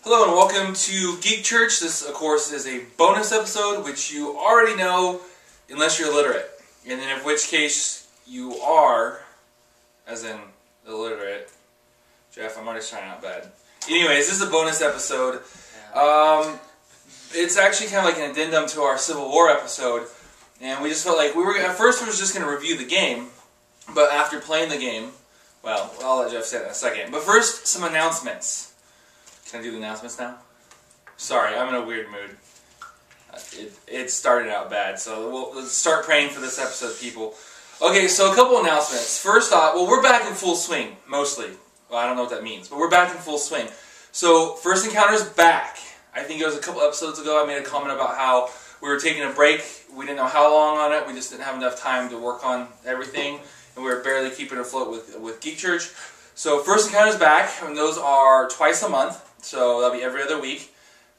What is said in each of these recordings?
Hello and welcome to Geek Church. This, of course, is a bonus episode, which you already know, unless you're illiterate. And in which case, you are, as in illiterate. Jeff, I'm already trying out bad. Anyways, this is a bonus episode. It's actually kind of like an addendum to our Civil War episode. And we just felt like at first we were just going to review the game. But after playing the game, well, I'll let Jeff say that in a second. But first, some announcements. Can I do the announcements now? Sorry, I'm in a weird mood. It started out bad, so let's start praying for this episode, people. Okay, so a couple announcements. First off, we're back in full swing, mostly. Well, I don't know what that means, but we're back in full swing. So, First Encounter's back. I think it was a couple episodes ago I made a comment about how we were taking a break. We didn't know how long on it. We just didn't have enough time to work on everything. And we were barely keeping it afloat with Geek Church. So First Encounter's back, and those are twice a month. So that'll be every other week.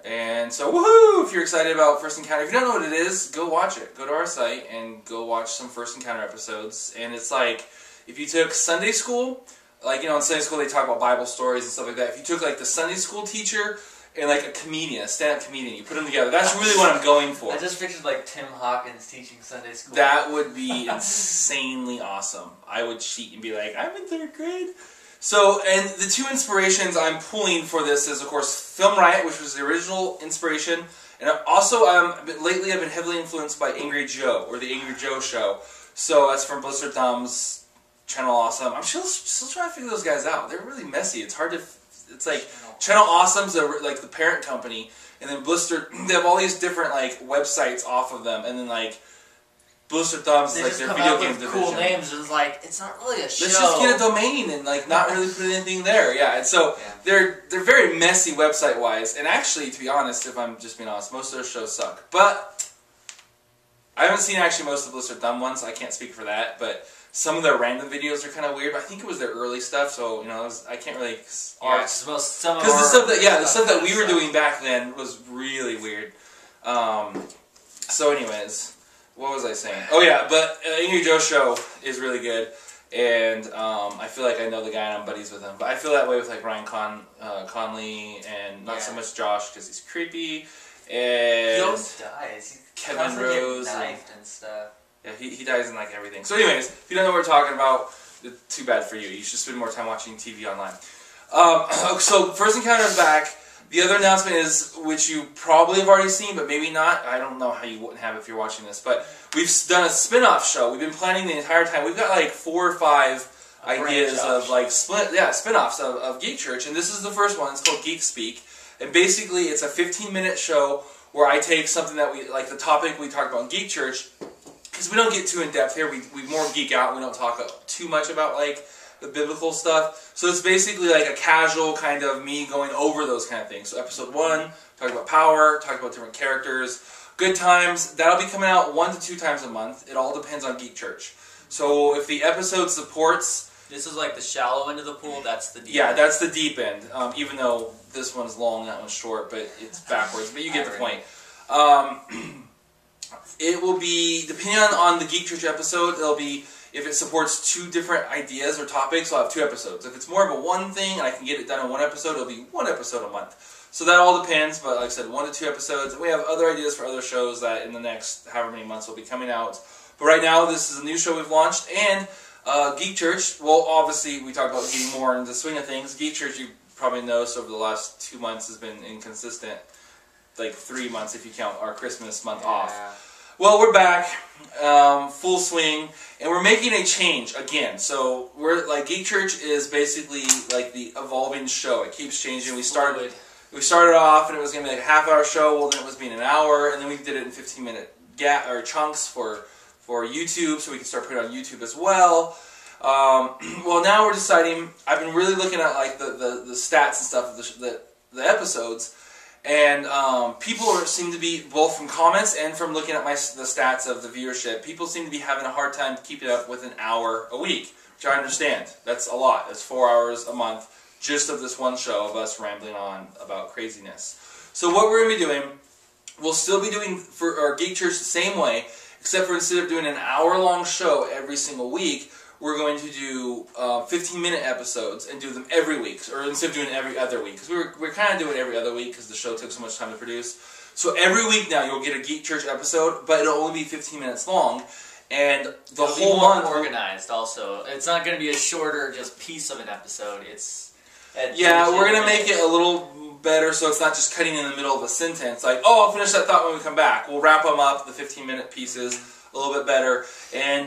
And so, woohoo! If you're excited about First Encounter, if you don't know what it is, go watch it. Go to our site and go watch some First Encounter episodes. And it's like, if you took Sunday school, like, in Sunday school they talk about Bible stories and stuff like that. If you took, like, the Sunday school teacher and, like, a comedian, a stand-up comedian, you put them together. That's really what I'm going for. I just pictured, like, Tim Hawkins teaching Sunday school. That would be insanely awesome. I would cheat and be like, I'm in 3rd grade. So, and the two inspirations I'm pulling for this is, of course, Film Riot, which was the original inspiration, and also, lately I've been heavily influenced by Angry Joe, or the Angry Joe Show. So that's from Blistered Thumbs, Channel Awesome. I'm still trying to figure those guys out. They're really messy. It's hard to. It's like Channel Awesome's like the parent company, and then Blistered. They have all these different like websites off of them, and then like Blistered Thumbs is like their video game division. Cool names. It's like it's not really a show. Let's just get a domain and like not really put anything there. Yeah, and so they're very messy website wise. And actually, to be honest, if I'm just being honest, most of their shows suck. But I haven't seen actually most of the Blistered Thumb ones. So I can't speak for that, but. Some of their random videos are kind of weird, but I think it was their early stuff, so I can't really. Yeah, because the stuff that we were doing back then was really weird. So, anyways, what was I saying? Oh yeah, but Angry Joe Show is really good, and I feel like I know the guy and I'm buddies with him. But I feel that way with like Ryan Conley and not so much Josh because he's creepy. And he always dies. Kevin Rose knifed and stuff. Yeah, he dies in like everything. So anyways, if you don't know what we're talking about, too bad for you. You should spend more time watching TV online. So First Encounter is back. The other announcement is, which you probably have already seen, but maybe not. I don't know how you wouldn't have if you're watching this. But we've done a spin-off show. We've been planning the entire time. We've got like 4 or 5 ideas of like spin-offs of Geek Church. And this is the first one. It's called Geek Speak. And basically it's a 15-minute show where I take something that we, like the topic we talked about in Geek Church, because we don't get too in-depth here, we more geek out, we don't talk too much about like the biblical stuff. So it's basically like a casual kind of me going over those kind of things. So episode 1, talk about power, talk about different characters, good times. That'll be coming out 1 to 2 times a month. It all depends on Geek Church. So if the episode supports... This is like the shallow end of the pool, that's the deep end. Yeah, that's the deep end. Even though this one's long, that one's short, but it's backwards. But you get the point. It will be, depending on the Geek Church episode, it'll be, if it supports 2 different ideas or topics, I'll have 2 episodes. If it's more of a one thing and I can get it done in 1 episode, it'll be 1 episode a month. So that all depends, but like I said, 1 to 2 episodes. And we have other ideas for other shows that in the next however many months will be coming out. But right now, this is a new show we've launched, and Geek Church, well, obviously, we talked about getting more into the swing of things. Geek Church, you probably noticed over the last 2 months has been inconsistent. Like 3 months if you count our Christmas month off. Well, we're back, full swing, and we're making a change again. So we're like Geek Church is basically like the evolving show. It keeps changing. We started off and it was going to be like a half-hour show. Well, then it was being an hour, and then we did it in 15-minute chunks for YouTube, so we can start putting it on YouTube as well. Well, now we're deciding. I've been really looking at like the stats and stuff of the episodes. And people seem to be, both from comments and from looking at the stats of the viewership, people seem to be having a hard time keeping up with an hour a week, which I understand. That's a lot. That's 4 hours a month just of this one show of us rambling on about craziness. So what we're going to be doing, we'll still be doing for our Geek Church the same way, except for instead of doing an hour-long show every single week, we're going to do 15-minute episodes and do them every week, or instead of doing it every other week, because we're kind of doing it every other week because the show took so much time to produce. So every week now you'll get a Geek Church episode, but it'll only be 15 minutes long, and the whole month organized. Also, it's not going to be a shorter just piece of an episode. We're gonna make it a little better so it's not just cutting in the middle of a sentence. Like, oh, I'll finish that thought when we come back. We'll wrap them up, the 15-minute pieces, a little bit better,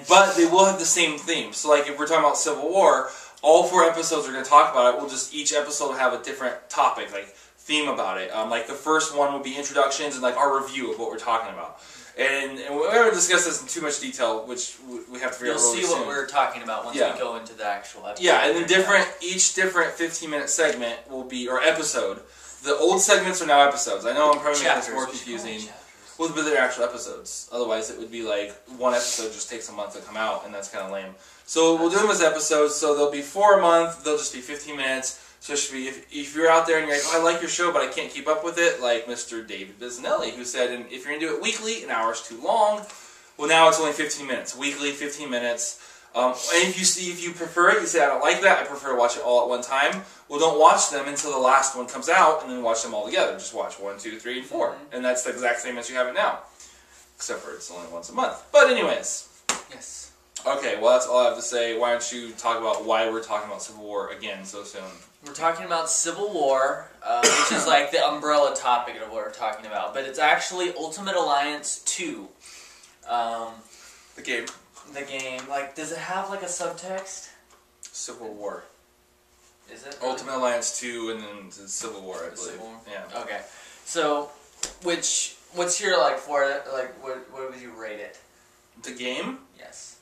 but they will have the same theme. So, like, if we're talking about Civil War, all 4 episodes are going to talk about it. We'll just each episode will have a different topic, like theme about it. Like the first one will be introductions and like our review of what we're talking about. And we're going to discuss this in too much detail, which we have to figure out really soon. You'll see what we're talking about once we go into the actual episode. Yeah, and then each different 15-minute segment will be, or episode. The old segments are now episodes. I know I'm probably making this more confusing. Well, but they're actual episodes. Otherwise, it would be like one episode just takes a month to come out, and that's kind of lame. So we'll do them as episodes. So there'll be 4 a month. They'll just be 15 minutes. So it should be, if you're out there and you're like, oh, I like your show, but I can't keep up with it, like Mr. David Biznelli, who said, and if you're going to do it weekly, an hour's too long. Well, now it's only 15 minutes. Weekly, 15 minutes. And if you prefer it, you say, I don't like that, I prefer to watch it all at one time. Well, don't watch them until the last one comes out, and then watch them all together. Just watch 1, 2, 3, and 4. And that's the exact same as you have it now. Except for it's only once a month. But anyways. Yes. Okay, well, that's all I have to say. Why don't you talk about why we're talking about Civil War again so soon? We're talking about Civil War, which is like the umbrella topic of what we're talking about. But it's actually Ultimate Alliance 2. The game. The game. Like, does it have like a subtext? Civil War. Is it? Ultimate Alliance 2 and then the Civil War, I believe. Civil War? Yeah. Okay. So, what's your, like, for it? Like, what would you rate it? The game? Yes.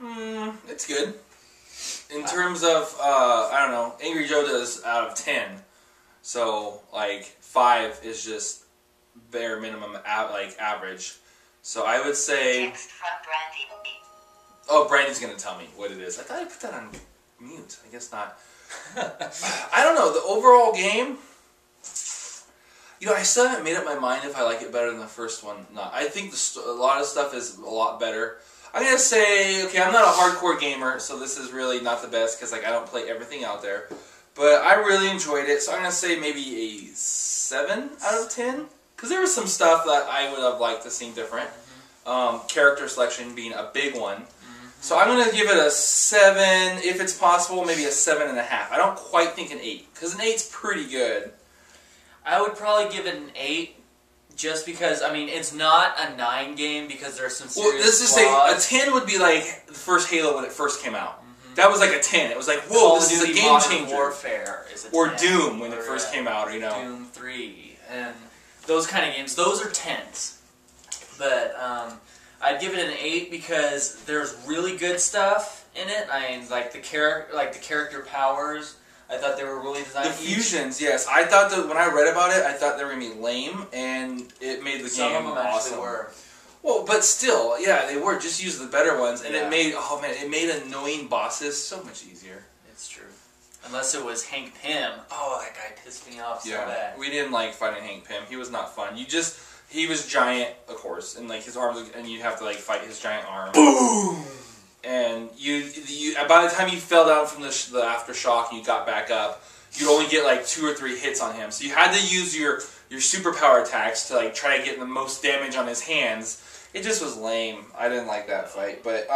It's good. In terms of, I don't know, Angry Joe does out of 10. So, like, 5 is just bare minimum, average. So I would say... Text from Brandy. Oh, Brandy's going to tell me what it is. I thought I put that on mute. I guess not. I don't know. The overall game... You know, I still haven't made up my mind if I like it better than the first one. No, I think a lot of stuff is a lot better. I'm going to say, okay, I'm not a hardcore gamer, so this is really not the best because, like, I don't play everything out there. But I really enjoyed it, so I'm going to say maybe a 7 out of 10. Because there was some stuff that I would have liked to see different. Character selection being a big one. So I'm going to give it a 7, if it's possible, maybe a 7.5. I don't quite think an 8, because an 8's pretty good. I would probably give it an 8, just because, I mean, it's not a 9 game because there's some serious let's just flaws. say a 10 would be like the first Halo when it first came out. That was like a 10. It was like, whoa, this is a game changer. Warfare is a 10. Or Doom when it first came out, you know. Doom 3. And those kind of games, those are 10s. But I'd give it an 8 because there's really good stuff in it. I mean, like the character powers, I thought they were really designed. The fusions, yes. I thought that when I read about it, I thought they were going to be lame, and it made the game awesome. Some of them actually were. Well, but still, yeah, they were. Just use the better ones, and it made, oh man, it made annoying bosses so much easier. It's true. Unless it was Hank Pym. Oh, that guy pissed me off so bad. We didn't like fighting Hank Pym. He was not fun. He was giant, of course, and like his arms, and you have to like fight his giant arm. Boom! And you by the time you fell down from the aftershock and you got back up, you'd only get like 2 or 3 hits on him. So you had to use your superpower attacks to like try to get the most damage on his hands. It just was lame. I didn't like that fight, but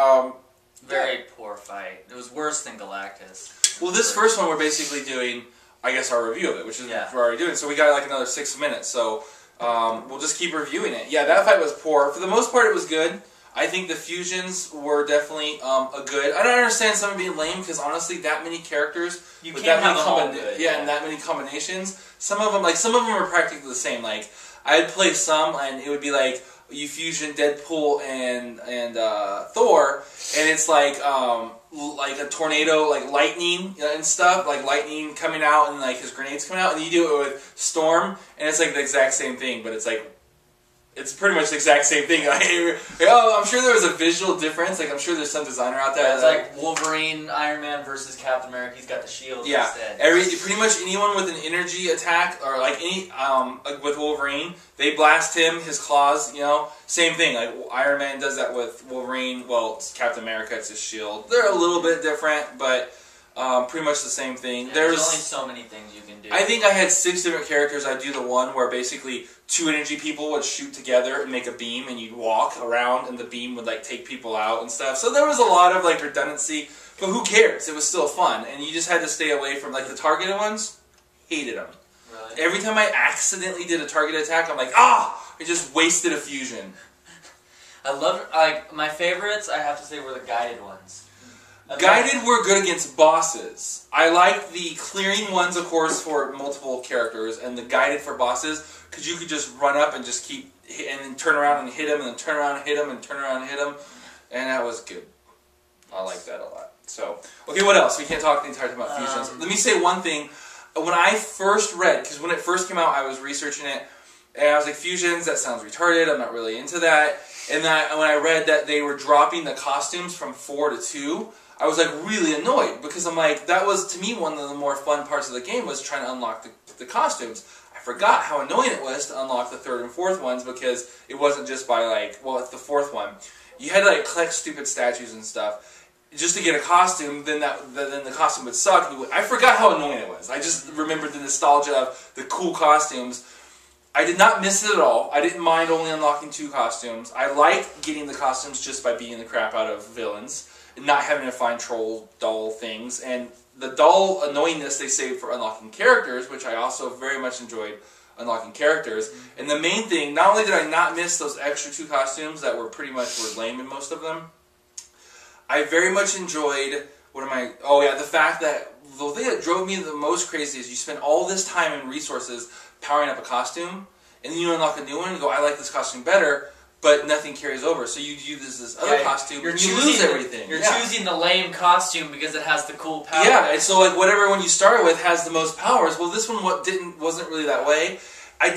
very poor fight. It was worse than Galactus. Well, this first one we're basically doing, I guess, our review of it, which is what we're already doing. So we got like another 6 minutes. So we'll just keep reviewing it. Yeah, that fight was poor. For the most part, it was good. I think the fusions were definitely a good. I don't understand some of it being lame because honestly, that many characters with that many and that many combinations. Some of them are practically the same. Like I'd play some, and it would be like you fusion Deadpool and Thor, and it's like a tornado, like lightning and stuff, like lightning coming out and like his grenades coming out, and you do it with Storm, and it's like the exact same thing, but it's like It's pretty much the exact same thing. I'm sure there was a visual difference. Like, I'm sure there's some designer out there. Yeah, it's like Wolverine, Iron Man versus Captain America. He's got the shield instead. Pretty much anyone with an energy attack, or like like with Wolverine, they blast him, his claws, same thing. Like, Iron Man does that with Wolverine. Well, it's Captain America, it's his shield. They're a little bit different, but pretty much the same thing. Yeah, there's only so many things you can do. I think I had 6 different characters. I'd do the one where basically 2 energy people would shoot together and make a beam, and you'd walk around, and the beam would like take people out and stuff. So there was a lot of like redundancy, but who cares? It was still fun, and you just had to stay away from like the targeted ones. Hated them. Really? Every time I accidentally did a targeted attack, I'm like, I just wasted a fusion. I loved, like, my favorites, I have to say, were the guided ones. Guided were good against bosses. I liked the clearing ones, of course, for multiple characters, and the guided for bosses, because you could just run up and just keep, and then turn around and hit him, and then turn around and hit him, and turn around and hit him, and that was good. I like that a lot. So, okay, what else? We can't talk the entire time about fusions. Let me say one thing. When I first read, because when it first came out, I was researching it, and I was like, fusions, that sounds retarded, I'm not really into that. And then when I read that they were dropping the costumes from 4 to 2, I was like really annoyed, because I'm like, that was to me one of the more fun parts of the game, was trying to unlock the costumes. I forgot how annoying it was to unlock the 3rd and 4th ones, because it wasn't just by like, well, it's the 4th one. You had to like collect stupid statues and stuff just to get a costume. Then the costume would suck. I forgot how annoying it was. I just remembered the nostalgia of the cool costumes. I did not miss it at all. I didn't mind only unlocking 2 costumes. I liked getting the costumes just by beating the crap out of villains, and not having to find troll doll things, and the doll annoyingness they saved for unlocking characters, which I also very much enjoyed unlocking characters. And the main thing, not only did I not miss those extra 2 costumes that were pretty much lame in most of them, I very much enjoyed, the fact that the thing that drove me the most crazy is you spend all this time and resources powering up a costume, and then you unlock a new one and go, I like this costume better, but nothing carries over. So you use this other costume, and you lose everything. You're choosing the lame costume because it has the cool power. Yeah, and so like whatever one you started with has the most powers. Well, this one wasn't really that way. I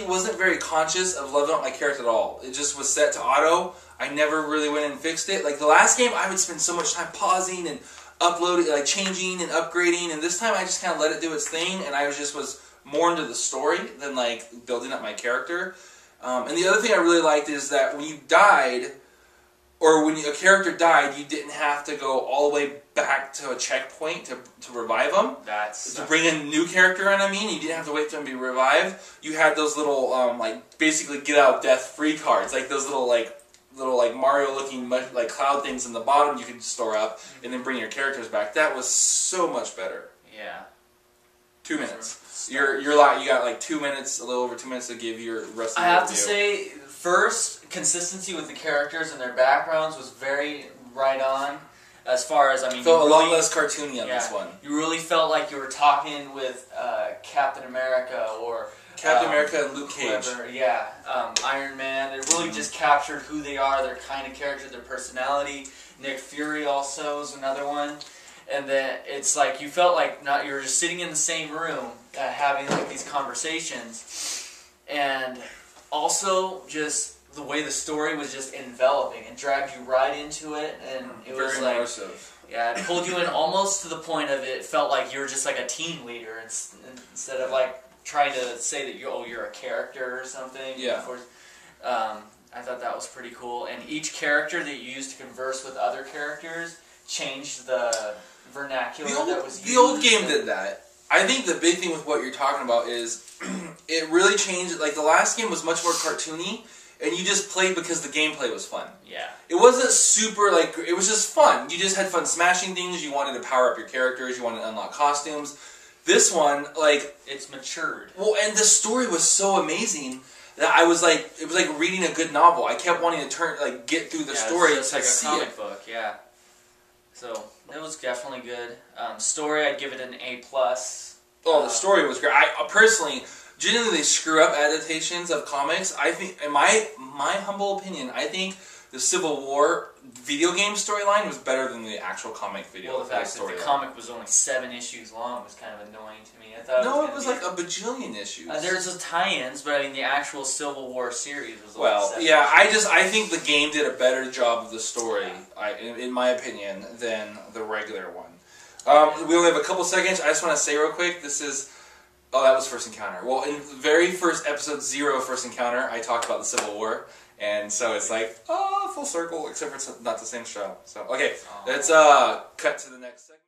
wasn't very conscious of leveling up my character at all. It just was set to auto. I never really went and fixed it. Like the last game, I would spend so much time pausing and uploading, like changing and upgrading, and this time I just kind of let it do its thing, and I was more into the story than like building up my character. And the other thing I really liked is that when you died, or when a character died, you didn't have to go all the way back to a checkpoint to revive them. To bring a new character in, you didn't have to wait for them to be revived. You had those little, basically get out of death free cards, like those little Mario looking like cloud things in the bottom you could store up, and then bring your characters back. That was so much better. Yeah. 2 minutes. You got like 2 minutes, a little over 2 minutes to give your rest of the I have to say, first, consistency with the characters and their backgrounds was very right on. As far as, felt a lot less cartoony on this one. You really felt like you were talking with Captain America or Captain America and Luke Cage. Iron Man. It really just captured who they are, their kind of character, their personality. Nick Fury also is another one. And then it's like you felt like you were just sitting in the same room having like these conversations, and also just the way the story was just enveloping and dragged you right into it, and it was like immersive. Yeah, it pulled you in almost to the point of it felt like you were just like a team leader instead of like trying to say that you're a character or something. Yeah. I thought that was pretty cool, and each character that you used to converse with other characters changed the vernacular that was used. The old game did that. I think the big thing with what you're talking about is it really changed. Like the last game was much more cartoony, and you just played because the gameplay was fun. Yeah. It wasn't super it was just fun. You just had fun smashing things. You wanted to power up your characters. You wanted to unlock costumes. This one, it's matured. Well, and the story was so amazing that it was like reading a good novel. I kept wanting to get through the story. It's like a comic book. Yeah. So it was definitely good. Story, I'd give it an A+. Oh, the story was great. I personally, generally, they screw up adaptations of comics. I think, in my humble opinion, I think the Civil War video game storyline was better than the actual comic video. Well, the fact that the comic was only 7 issues long was kind of annoying to me. I thought it was like a bajillion issues. There's the tie-ins, but I mean the actual Civil War series was. Well, yeah, I think the game did a better job of the story, in my opinion, than the regular one. We only have a couple seconds. I just want to say real quick, this is. Oh, that was First Encounter. Well, in the very first episode 0 of First Encounter, I talked about the Civil War. And so it's like, full circle, except for it's not the same show. So, okay, let's cut to the next segment.